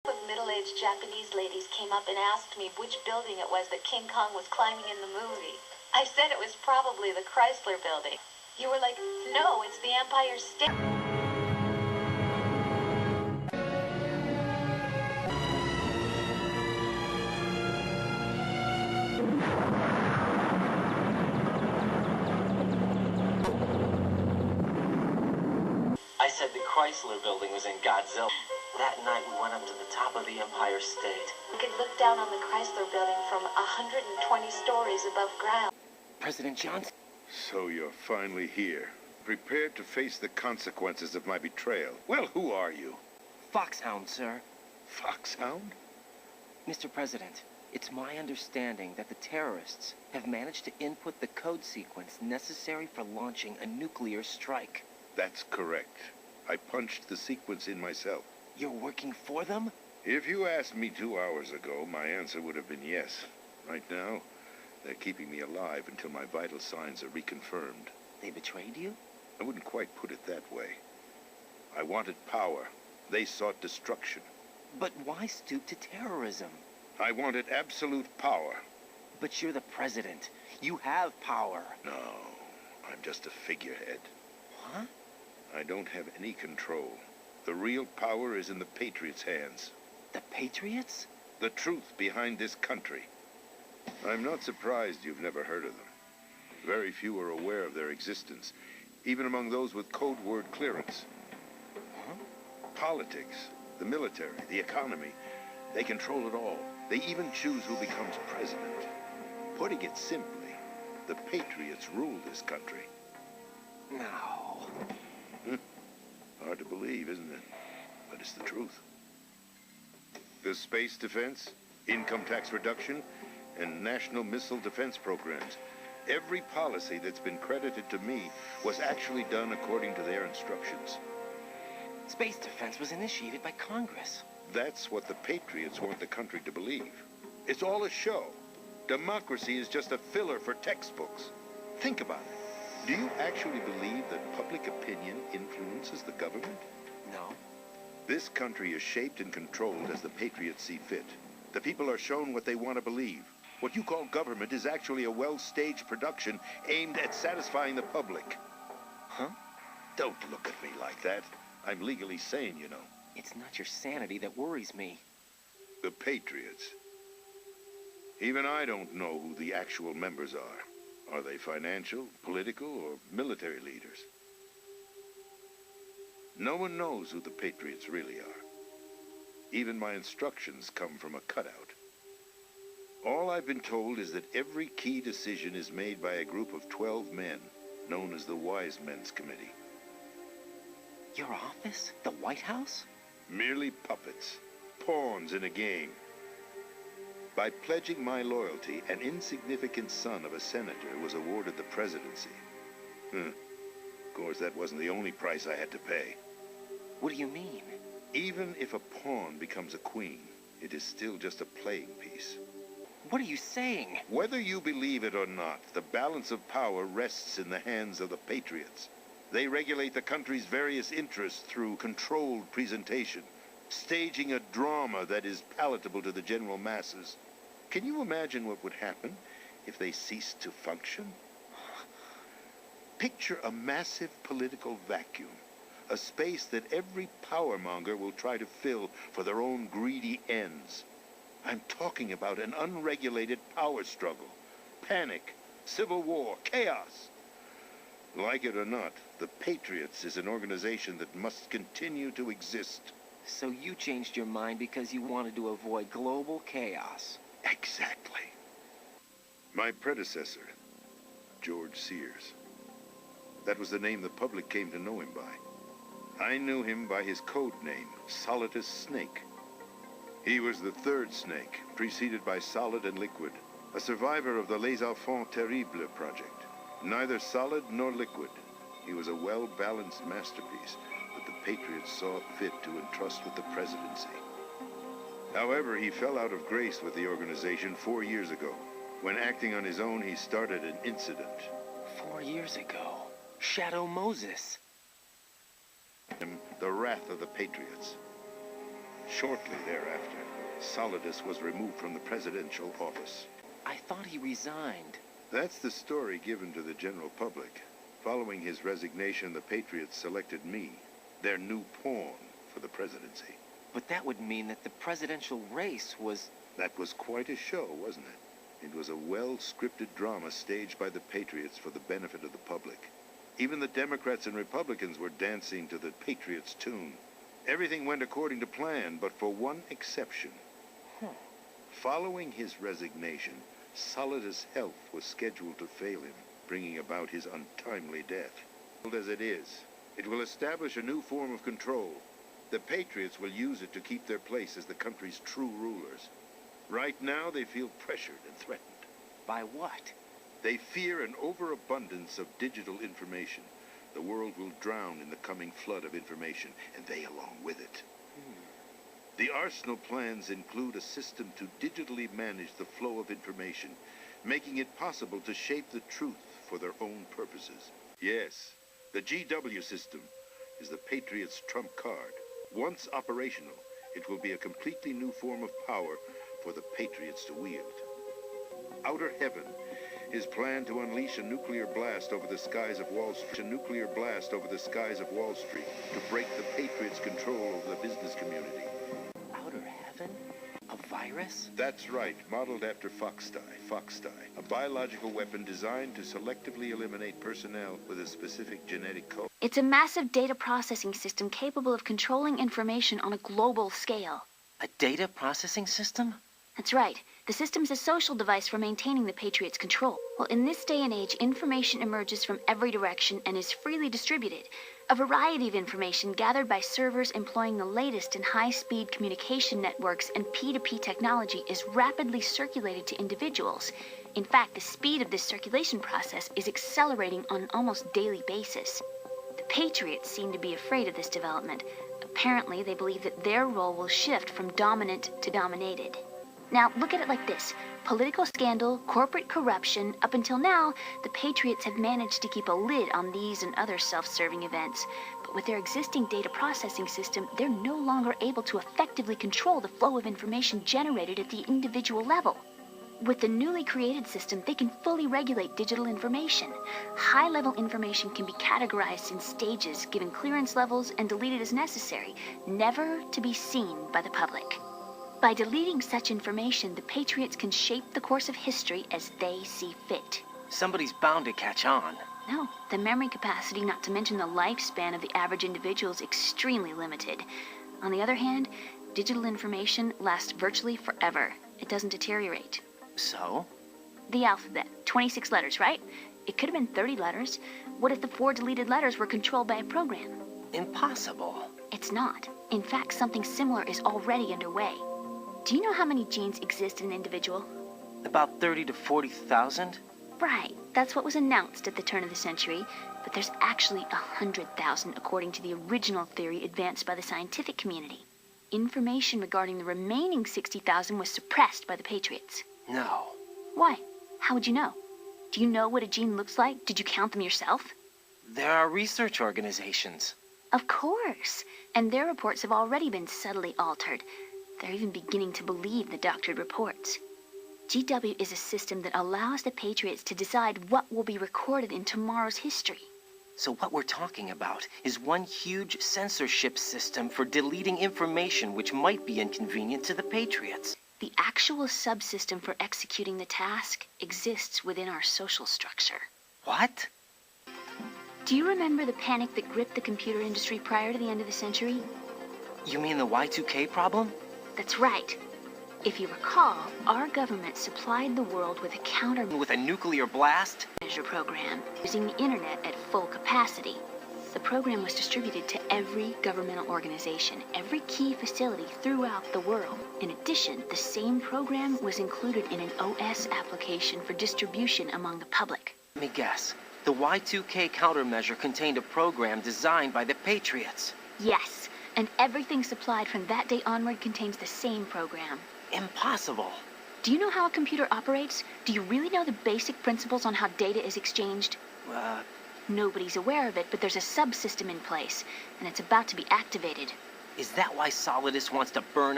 Of middle-aged Japanese ladies came up and asked me which building it was that King Kong was climbing in the movie. I said it was probably the Chrysler Building. You were like, no, it's the Empire State. I said the Chrysler Building was in Godzilla. That night we went up to the top of the Empire State. You could look down on the Chrysler Building from 120 stories above ground. President Johnson? So you're finally here, prepared to face the consequences of my betrayal. Well, who are you? Foxhound, sir. Foxhound? Mr. President, it's my understanding that the terrorists have managed to input the code sequence necessary for launching a nuclear strike. That's correct. I punched the sequence in myself. You're working for them? If you asked me 2 hours ago, my answer would have been yes. Right now, they're keeping me alive until my vital signs are reconfirmed. They betrayed you? I wouldn't quite put it that way. I wanted power. They sought destruction. But why stoop to terrorism? I wanted absolute power. But you're the president. You have power. No, I'm just a figurehead. Huh? I don't have any control. The real power is in the Patriots' hands. The Patriots? The truth behind this country. I'm not surprised you've never heard of them. Very few are aware of their existence, even among those with code word clearance. Huh? Politics, the military, the economy, they control it all. They even choose who becomes president. Putting it simply, the Patriots rule this country. No. Hard to believe, isn't it? But it's the truth. The space defense, income tax reduction, and national missile defense programs. Every policy that's been credited to me was actually done according to their instructions. Space defense was initiated by Congress. That's what the Patriots want the country to believe. It's all a show. Democracy is just a filler for textbooks. Think about it. Do you actually believe that public opinion influences the government? No. This country is shaped and controlled as the Patriots see fit. The people are shown what they want to believe. What you call government is actually a well-staged production aimed at satisfying the public. Huh? Don't look at me like that. I'm legally sane, you know. It's not your sanity that worries me. The Patriots. Even I don't know who the actual members are. Are they financial, political, or military leaders? No one knows who the Patriots really are. Even my instructions come from a cutout. All I've been told is that every key decision is made by a group of 12 men, known as the Wise Men's Committee. Your office? The White House? Merely puppets, pawns in a game. By pledging my loyalty, an insignificant son of a senator was awarded the presidency. Of course, that wasn't the only price I had to pay. What do you mean? Even if a pawn becomes a queen, it is still just a playing piece. What are you saying? Whether you believe it or not, the balance of power rests in the hands of the Patriots. They regulate the country's various interests through controlled presentation, staging a drama that is palatable to the general masses. Can you imagine what would happen if they ceased to function? Picture a massive political vacuum, a space that every powermonger will try to fill for their own greedy ends. I'm talking about an unregulated power struggle, panic, civil war, chaos. Like it or not, the Patriots is an organization that must continue to exist. So you changed your mind because you wanted to avoid global chaos. Exactly. My predecessor, George Sears. That was the name the public came to know him by. I knew him by his code name, Solidus Snake. He was the third snake, preceded by Solid and Liquid, a survivor of the Les Enfants Terribles project. Neither solid nor liquid. He was a well-balanced masterpiece that the Patriots saw fit to entrust with the presidency. However, he fell out of grace with the organization 4 years ago. When acting on his own, he started an incident. 4 years ago? Shadow Moses. The wrath of the Patriots. Shortly thereafter, Solidus was removed from the presidential office. I thought he resigned. That's the story given to the general public. Following his resignation, the Patriots selected me, their new pawn, for the presidency. But that would mean that the presidential race was... That was quite a show, wasn't it? It was a well-scripted drama staged by the Patriots for the benefit of the public. Even the Democrats and Republicans were dancing to the Patriots' tune. Everything went according to plan, but for one exception. Following his resignation, Solidus' health was scheduled to fail him, bringing about his untimely death. As it is, it will establish a new form of control. The Patriots will use it to keep their place as the country's true rulers. Right now, they feel pressured and threatened. By what? They fear an overabundance of digital information. The world will drown in the coming flood of information, and they along with it. The arsenal plans include a system to digitally manage the flow of information, making it possible to shape the truth for their own purposes. Yes, the GW system is the Patriots' trump card. Once operational, it will be a completely new form of power for the Patriots to wield. Outer Heaven is planned to unleash a nuclear blast over the skies of Wall Street. A nuclear blast over the skies of Wall Street to break the Patriots' control over the business community. Outer heaven? A virus? That's right, modeled after Foxdie, a biological weapon designed to selectively eliminate personnel with a specific genetic code. It's a massive data processing system capable of controlling information on a global scale. A data processing system? That's right. The system's a social device for maintaining the Patriots' control. Well, in this day and age, information emerges from every direction and is freely distributed. A variety of information gathered by servers employing the latest in high-speed communication networks and P2P technology is rapidly circulated to individuals. In fact, the speed of this circulation process is accelerating on an almost daily basis. The Patriots seem to be afraid of this development. Apparently, they believe that their role will shift from dominant to dominated. Now, look at it like this. Political scandal, corporate corruption, up until now, the Patriots have managed to keep a lid on these and other self-serving events. But with their existing data processing system, they're no longer able to effectively control the flow of information generated at the individual level. With the newly created system, they can fully regulate digital information. High-level information can be categorized in stages, given clearance levels, and deleted as necessary, never to be seen by the public. By deleting such information, the Patriots can shape the course of history as they see fit. Somebody's bound to catch on. No, the memory capacity, not to mention the lifespan of the average individual, is extremely limited. On the other hand, digital information lasts virtually forever. It doesn't deteriorate. So? The alphabet, 26 letters, right? It could have been 30 letters. What if the 4 deleted letters were controlled by a program? Impossible. It's not. In fact, something similar is already underway. Do you know how many genes exist in an individual? About 30 to 40,000? Right. That's what was announced at the turn of the century. But there's actually 100,000 according to the original theory advanced by the scientific community. Information regarding the remaining 60,000 was suppressed by the Patriots. No. Why? How would you know? Do you know what a gene looks like? Did you count them yourself? There are research organizations. Of course. And their reports have already been subtly altered. They're even beginning to believe the doctored reports. GW is a system that allows the Patriots to decide what will be recorded in tomorrow's history. So what we're talking about is one huge censorship system for deleting information which might be inconvenient to the Patriots. The actual subsystem for executing the task exists within our social structure. What? Do you remember the panic that gripped the computer industry prior to the end of the century? You mean the Y2K problem? That's right. If you recall, our government supplied the world with a countermeasure With a nuclear blast? program using the internet at full capacity. The program was distributed to every governmental organization, every key facility throughout the world. In addition, the same program was included in an OS application for distribution among the public. Let me guess. The Y2K countermeasure contained a program designed by the Patriots. Yes, and everything supplied from that day onward contains the same program. Impossible. Do you know how a computer operates? Do you really know the basic principles on how data is exchanged? Nobody's aware of it, but there's a subsystem in place, and it's about to be activated. Is that why Solidus wants to burn